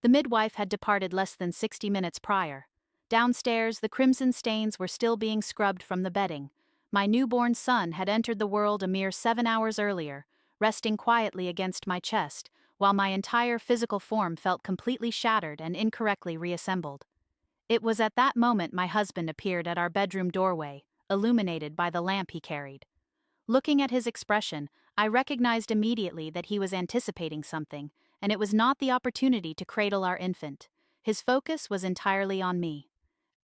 The midwife had departed less than 60 minutes prior. Downstairs, the crimson stains were still being scrubbed from the bedding. My newborn son had entered the world a mere 7 hours earlier, resting quietly against my chest, while my entire physical form felt completely shattered and incorrectly reassembled. It was at that moment my husband appeared at our bedroom doorway, illuminated by the lamp he carried. Looking at his expression, I recognized immediately that he was anticipating something, and it was not the opportunity to cradle our infant. His focus was entirely on me.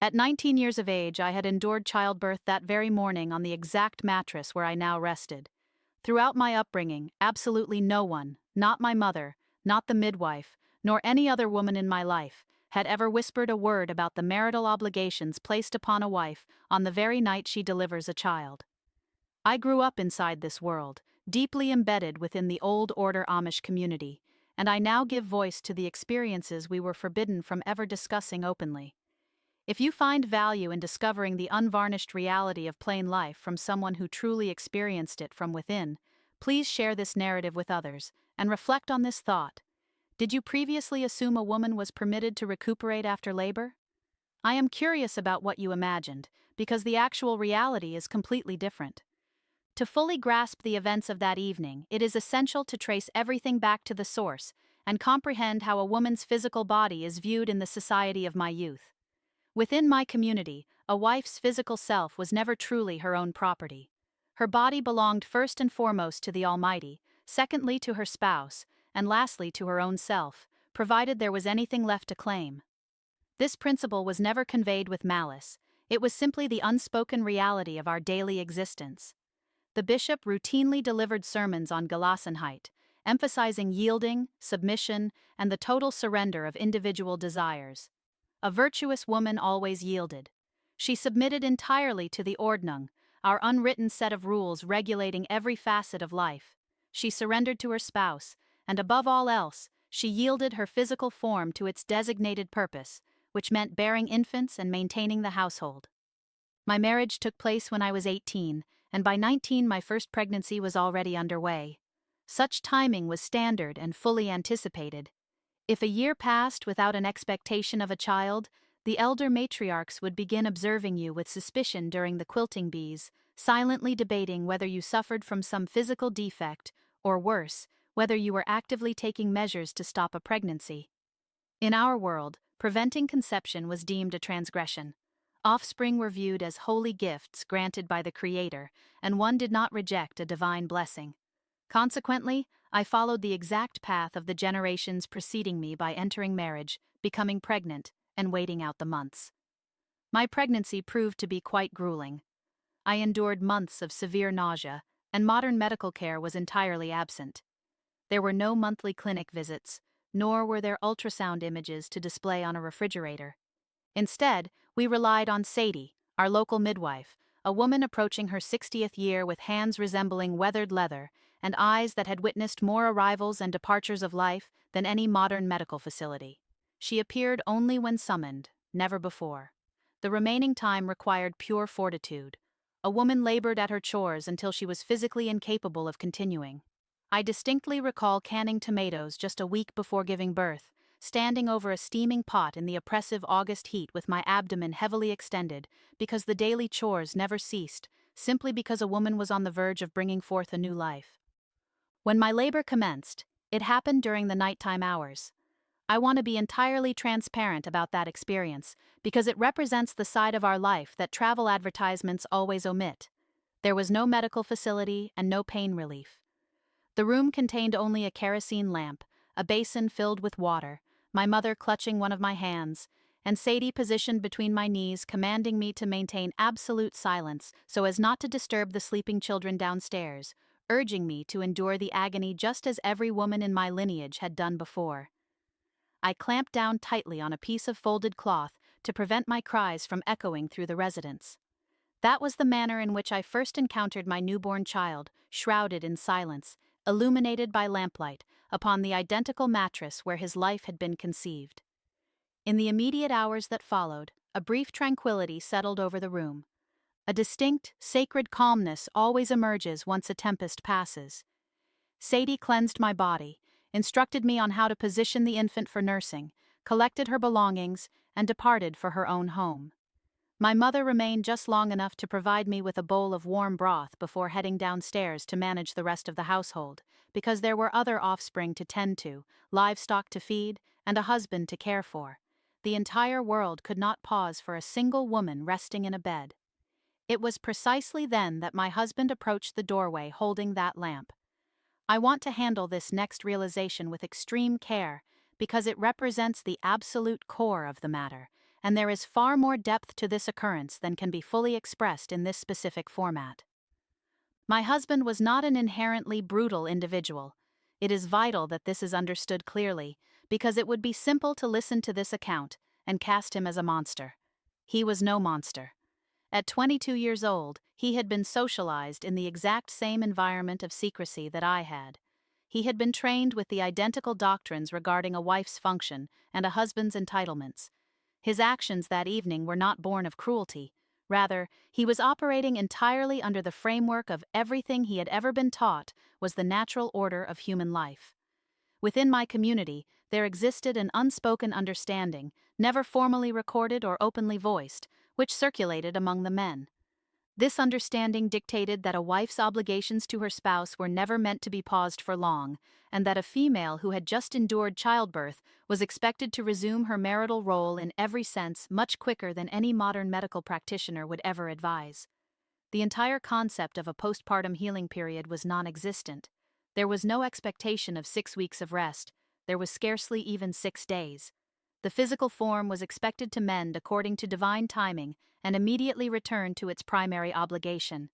At 19 years of age, I had endured childbirth that very morning on the exact mattress where I now rested. Throughout my upbringing, absolutely no one, not my mother, not the midwife, nor any other woman in my life, had ever whispered a word about the marital obligations placed upon a wife on the very night she delivers a child. I grew up inside this world, deeply embedded within the Old Order Amish community, and I now give voice to the experiences we were forbidden from ever discussing openly. If you find value in discovering the unvarnished reality of plain life from someone who truly experienced it from within, please share this narrative with others, and reflect on this thought. Did you previously assume a woman was permitted to recuperate after labor? I am curious about what you imagined, because the actual reality is completely different. To fully grasp the events of that evening, it is essential to trace everything back to the source and comprehend how a woman's physical body is viewed in the society of my youth. Within my community, a wife's physical self was never truly her own property. Her body belonged first and foremost to the Almighty, secondly to her spouse, and lastly to her own self, provided there was anything left to claim. This principle was never conveyed with malice, it was simply the unspoken reality of our daily existence. The bishop routinely delivered sermons on Gelassenheit, emphasizing yielding, submission, and the total surrender of individual desires. A virtuous woman always yielded. She submitted entirely to the Ordnung, our unwritten set of rules regulating every facet of life. She surrendered to her spouse, and above all else, she yielded her physical form to its designated purpose, which meant bearing infants and maintaining the household. My marriage took place when I was 18, and by 19 my first pregnancy was already underway. Such timing was standard and fully anticipated. If a year passed without an expectation of a child, the elder matriarchs would begin observing you with suspicion during the quilting bees, silently debating whether you suffered from some physical defect, or worse, whether you were actively taking measures to stop a pregnancy. In our world, preventing conception was deemed a transgression. Offspring were viewed as holy gifts granted by the Creator, and one did not reject a divine blessing. Consequently, I followed the exact path of the generations preceding me by entering marriage, becoming pregnant, and waiting out the months. My pregnancy proved to be quite grueling. I endured months of severe nausea, and modern medical care was entirely absent. There were no monthly clinic visits, nor were there ultrasound images to display on a refrigerator. Instead, we relied on Sadie, our local midwife, a woman approaching her 60th year with hands resembling weathered leather and eyes that had witnessed more arrivals and departures of life than any modern medical facility. She appeared only when summoned, never before. The remaining time required pure fortitude. A woman labored at her chores until she was physically incapable of continuing. I distinctly recall canning tomatoes just a week before giving birth, standing over a steaming pot in the oppressive August heat with my abdomen heavily extended because the daily chores never ceased, simply because a woman was on the verge of bringing forth a new life. When my labor commenced, it happened during the nighttime hours. I want to be entirely transparent about that experience because it represents the side of our life that travel advertisements always omit. There was no medical facility and no pain relief. The room contained only a kerosene lamp, a basin filled with water, my mother clutching one of my hands, and Sadie positioned between my knees commanding me to maintain absolute silence so as not to disturb the sleeping children downstairs, urging me to endure the agony just as every woman in my lineage had done before. I clamped down tightly on a piece of folded cloth to prevent my cries from echoing through the residence. That was the manner in which I first encountered my newborn child, shrouded in silence, illuminated by lamplight, upon the identical mattress where his life had been conceived. In the immediate hours that followed, a brief tranquility settled over the room. A distinct, sacred calmness always emerges once a tempest passes. Sadie cleansed my body, instructed me on how to position the infant for nursing, collected her belongings, and departed for her own home. My mother remained just long enough to provide me with a bowl of warm broth before heading downstairs to manage the rest of the household, because there were other offspring to tend to, livestock to feed, and a husband to care for. The entire world could not pause for a single woman resting in a bed. It was precisely then that my husband approached the doorway holding that lamp. I want to handle this next realization with extreme care because it represents the absolute core of the matter, and there is far more depth to this occurrence than can be fully expressed in this specific format. My husband was not an inherently brutal individual. It is vital that this is understood clearly, because it would be simple to listen to this account and cast him as a monster. He was no monster. At 22 years old, he had been socialized in the exact same environment of secrecy that I had. He had been trained with the identical doctrines regarding a wife's function and a husband's entitlements. His actions that evening were not born of cruelty. Rather, he was operating entirely under the framework of everything he had ever been taught was the natural order of human life. Within my community, there existed an unspoken understanding, never formally recorded or openly voiced, which circulated among the men. This understanding dictated that a wife's obligations to her spouse were never meant to be paused for long, and that a female who had just endured childbirth was expected to resume her marital role in every sense much quicker than any modern medical practitioner would ever advise. The entire concept of a postpartum healing period was non-existent. There was no expectation of 6 weeks of rest. There was scarcely even 6 days. The physical form was expected to mend according to divine timing and immediately return to its primary obligation.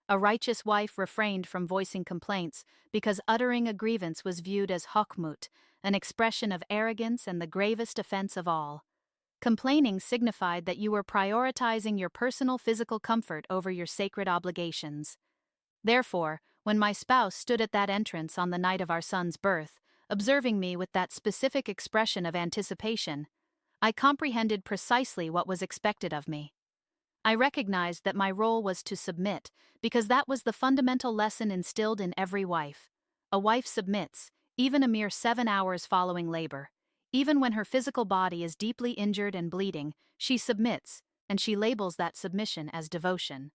A righteous wife refrained from voicing complaints because uttering a grievance was viewed as hochmut, an expression of arrogance and the gravest offense of all. Complaining signified that you were prioritizing your personal physical comfort over your sacred obligations. Therefore, when my spouse stood at that entrance on the night of our son's birth, observing me with that specific expression of anticipation, I comprehended precisely what was expected of me. I recognized that my role was to submit, because that was the fundamental lesson instilled in every wife. A wife submits, even a mere 7 hours following labor. Even when her physical body is deeply injured and bleeding, she submits, and she labels that submission as devotion.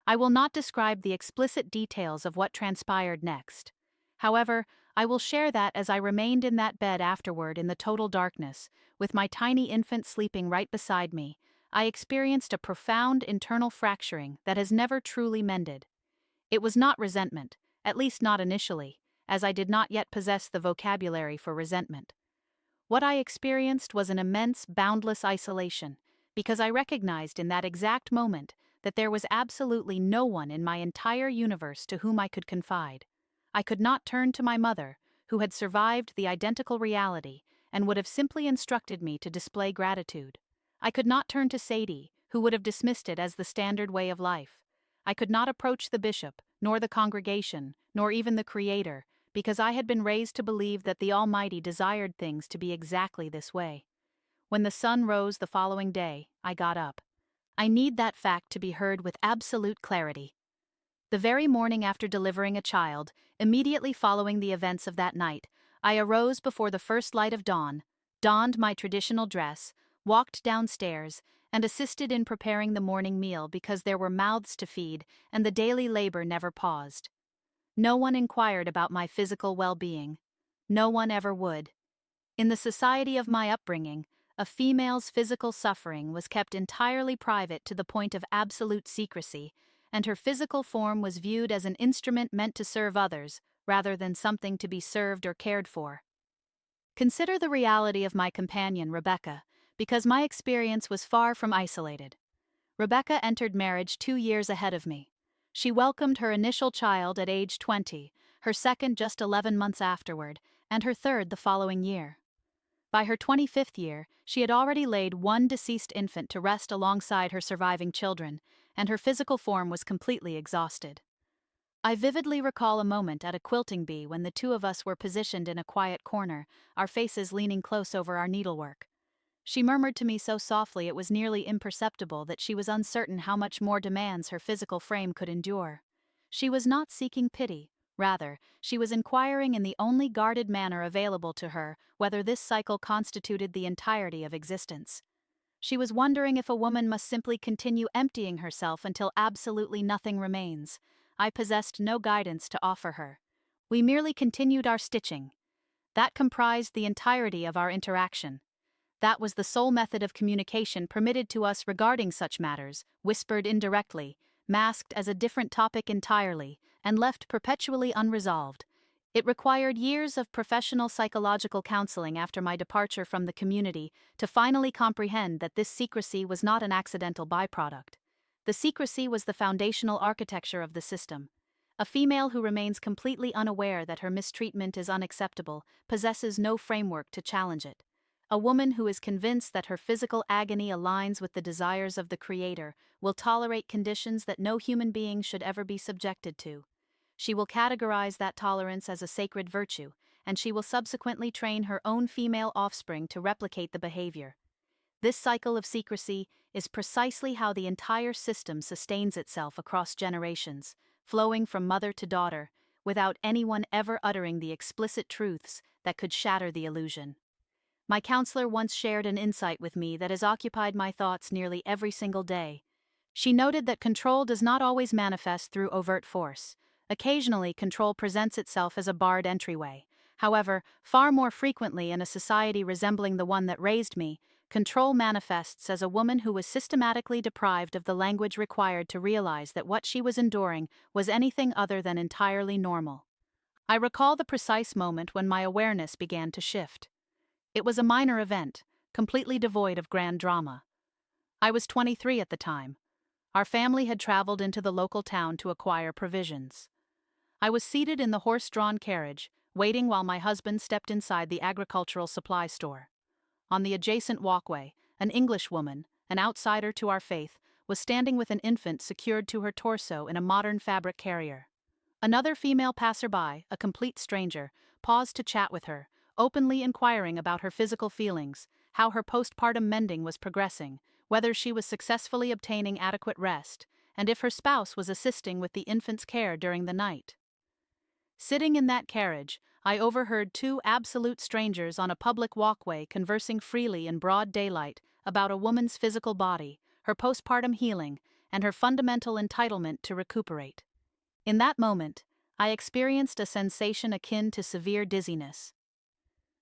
I will not describe the explicit details of what transpired next. However, I will share that as I remained in that bed afterward in the total darkness, with my tiny infant sleeping right beside me, I experienced a profound internal fracturing that has never truly mended. It was not resentment, at least not initially, as I did not yet possess the vocabulary for resentment. What I experienced was an immense, boundless isolation, because I recognized in that exact moment that there was absolutely no one in my entire universe to whom I could confide. I could not turn to my mother, who had survived the identical reality and would have simply instructed me to display gratitude. I could not turn to Sadie, who would have dismissed it as the standard way of life. I could not approach the bishop, nor the congregation, nor even the Creator, because I had been raised to believe that the Almighty desired things to be exactly this way. When the sun rose the following day, I got up. I need that fact to be heard with absolute clarity. The very morning after delivering a child, immediately following the events of that night, I arose before the first light of dawn, donned my traditional dress, walked downstairs, and assisted in preparing the morning meal because there were mouths to feed and the daily labor never paused. No one inquired about my physical well-being. No one ever would. In the society of my upbringing, a female's physical suffering was kept entirely private to the point of absolute secrecy, and her physical form was viewed as an instrument meant to serve others, rather than something to be served or cared for. Consider the reality of my companion, Rebecca, because my experience was far from isolated. Rebecca entered marriage 2 years ahead of me. She welcomed her initial child at age 20, her second just 11 months afterward, and her third the following year. By her 25th year, she had already laid one deceased infant to rest alongside her surviving children, and her physical form was completely exhausted. I vividly recall a moment at a quilting bee when the two of us were positioned in a quiet corner, our faces leaning close over our needlework. She murmured to me so softly it was nearly imperceptible that she was uncertain how much more demands her physical frame could endure. She was not seeking pity, Rather, she was inquiring in the only guarded manner available to her whether this cycle constituted the entirety of existence. She was wondering if a woman must simply continue emptying herself until absolutely nothing remains. I possessed no guidance to offer her. We merely continued our stitching. That comprised the entirety of our interaction. That was the sole method of communication permitted to us regarding such matters, whispered indirectly, masked as a different topic entirely, and left perpetually unresolved. It required years of professional psychological counseling after my departure from the community to finally comprehend that this secrecy was not an accidental byproduct. The secrecy was the foundational architecture of the system. A female who remains completely unaware that her mistreatment is unacceptable possesses no framework to challenge it. A woman who is convinced that her physical agony aligns with the desires of the Creator will tolerate conditions that no human being should ever be subjected to. She will categorize that tolerance as a sacred virtue, and she will subsequently train her own female offspring to replicate the behavior. This cycle of secrecy is precisely how the entire system sustains itself across generations, flowing from mother to daughter, without anyone ever uttering the explicit truths that could shatter the illusion. My counselor once shared an insight with me that has occupied my thoughts nearly every single day. She noted that control does not always manifest through overt force. Occasionally, control presents itself as a barred entryway. However, far more frequently in a society resembling the one that raised me, control manifests as a woman who was systematically deprived of the language required to realize that what she was enduring was anything other than entirely normal. I recall the precise moment when my awareness began to shift. It was a minor event, completely devoid of grand drama. I was 23 at the time. Our family had traveled into the local town to acquire provisions. I was seated in the horse-drawn carriage, waiting while my husband stepped inside the agricultural supply store. On the adjacent walkway, an English woman, an outsider to our faith, was standing with an infant secured to her torso in a modern fabric carrier. Another female passerby, a complete stranger, paused to chat with her, openly inquiring about her physical feelings, how her postpartum mending was progressing, whether she was successfully obtaining adequate rest, and if her spouse was assisting with the infant's care during the night. Sitting in that carriage, I overheard two absolute strangers on a public walkway conversing freely in broad daylight about a woman's physical body, her postpartum healing, and her fundamental entitlement to recuperate. In that moment, I experienced a sensation akin to severe dizziness.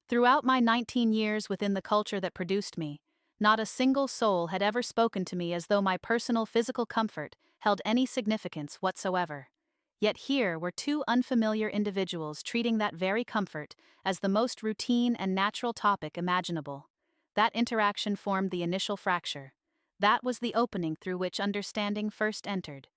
Throughout my 19 years within the culture that produced me, not a single soul had ever spoken to me as though my personal physical comfort held any significance whatsoever. Yet here were two unfamiliar individuals treating that very comfort as the most routine and natural topic imaginable. That interaction formed the initial fracture. That was the opening through which understanding first entered.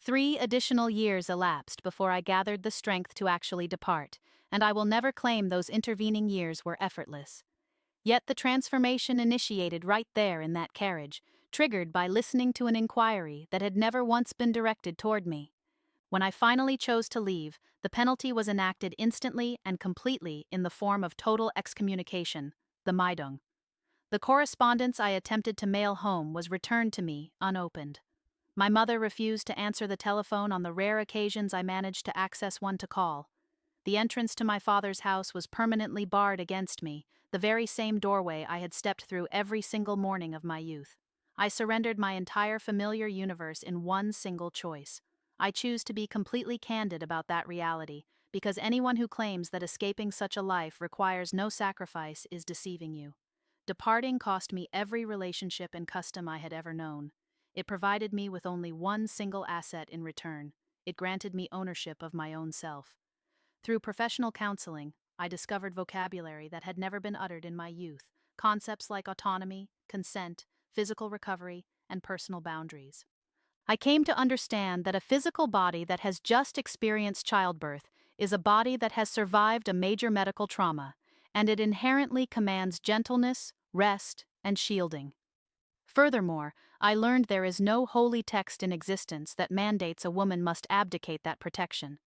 3 additional years elapsed before I gathered the strength to actually depart, and I will never claim those intervening years were effortless. Yet the transformation initiated right there in that carriage, triggered by listening to an inquiry that had never once been directed toward me. When I finally chose to leave, the penalty was enacted instantly and completely in the form of total excommunication, the Meidung. The correspondence I attempted to mail home was returned to me unopened. My mother refused to answer the telephone on the rare occasions I managed to access one to call. The entrance to my father's house was permanently barred against me, the very same doorway I had stepped through every single morning of my youth. I surrendered my entire familiar universe in one single choice. I choose to be completely candid about that reality, because anyone who claims that escaping such a life requires no sacrifice is deceiving you. Departing cost me every relationship and custom I had ever known. It provided me with only one single asset in return. It granted me ownership of my own self. Through professional counseling, I discovered vocabulary that had never been uttered in my youth, concepts like autonomy, consent, physical recovery, and personal boundaries. I came to understand that a physical body that has just experienced childbirth is a body that has survived a major medical trauma, and it inherently commands gentleness, rest, and shielding. Furthermore, I learned there is no holy text in existence that mandates a woman must abdicate that protection.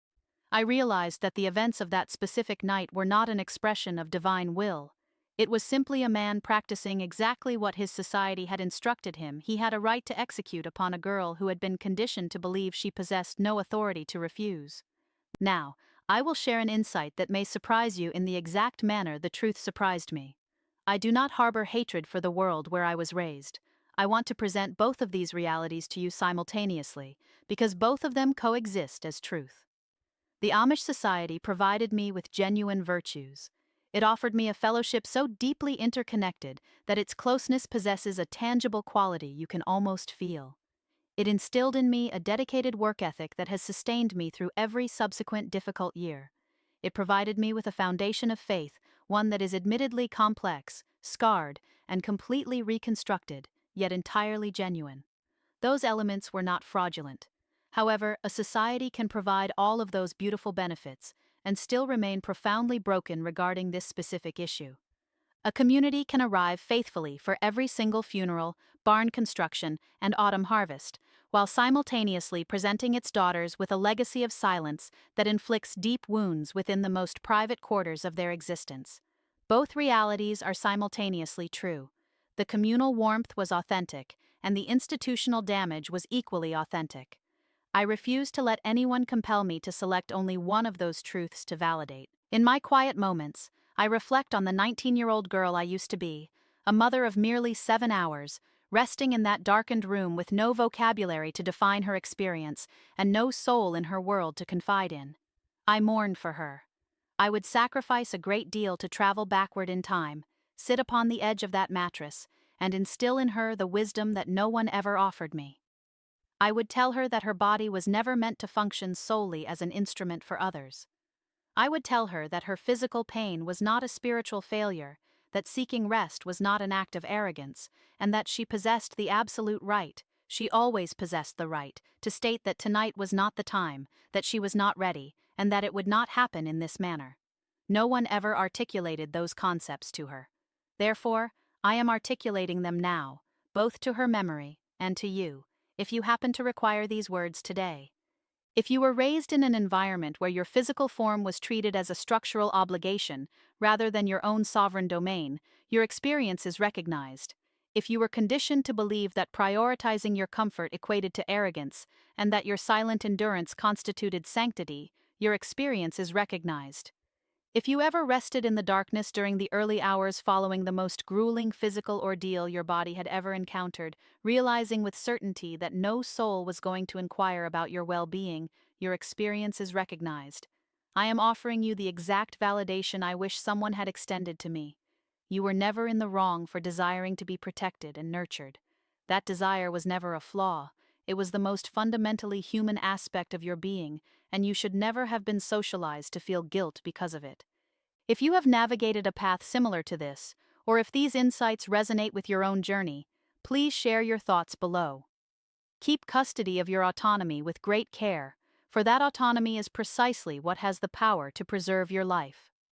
I realized that the events of that specific night were not an expression of divine will. It was simply a man practicing exactly what his society had instructed him he had a right to execute upon a girl who had been conditioned to believe she possessed no authority to refuse. Now, I will share an insight that may surprise you in the exact manner the truth surprised me. I do not harbor hatred for the world where I was raised. I want to present both of these realities to you simultaneously, because both of them coexist as truth. The Amish society provided me with genuine virtues. It offered me a fellowship so deeply interconnected that its closeness possesses a tangible quality you can almost feel. It instilled in me a dedicated work ethic that has sustained me through every subsequent difficult year. It provided me with a foundation of faith, one that is admittedly complex, scarred, and completely reconstructed, yet entirely genuine. Those elements were not fraudulent. However, a society can provide all of those beautiful benefits and still remain profoundly broken regarding this specific issue. A community can arrive faithfully for every single funeral, barn construction, and autumn harvest, while simultaneously presenting its daughters with a legacy of silence that inflicts deep wounds within the most private quarters of their existence. Both realities are simultaneously true. The communal warmth was authentic, and the institutional damage was equally authentic. I refuse to let anyone compel me to select only one of those truths to validate. In my quiet moments, I reflect on the 19-year-old girl I used to be, a mother of merely 7 hours, resting in that darkened room with no vocabulary to define her experience and no soul in her world to confide in. I mourned for her. I would sacrifice a great deal to travel backward in time, sit upon the edge of that mattress, and instill in her the wisdom that no one ever offered me. I would tell her that her body was never meant to function solely as an instrument for others. I would tell her that her physical pain was not a spiritual failure, that seeking rest was not an act of arrogance, and that she possessed the absolute right, she always possessed the right, to state that tonight was not the time, that she was not ready, and that it would not happen in this manner. No one ever articulated those concepts to her. Therefore, I am articulating them now, both to her memory and to you, if you happen to require these words today. If you were raised in an environment where your physical form was treated as a structural obligation rather than your own sovereign domain, your experience is recognized. If you were conditioned to believe that prioritizing your comfort equated to arrogance and that your silent endurance constituted sanctity, your experience is recognized. If you ever rested in the darkness during the early hours following the most grueling physical ordeal your body had ever encountered, realizing with certainty that no soul was going to inquire about your well-being, your experience is recognized. I am offering you the exact validation I wish someone had extended to me. You were never in the wrong for desiring to be protected and nurtured. That desire was never a flaw. It was the most fundamentally human aspect of your being, and you should never have been socialized to feel guilt because of it. If you have navigated a path similar to this, or if these insights resonate with your own journey, please share your thoughts below. Keep custody of your autonomy with great care, for that autonomy is precisely what has the power to preserve your life.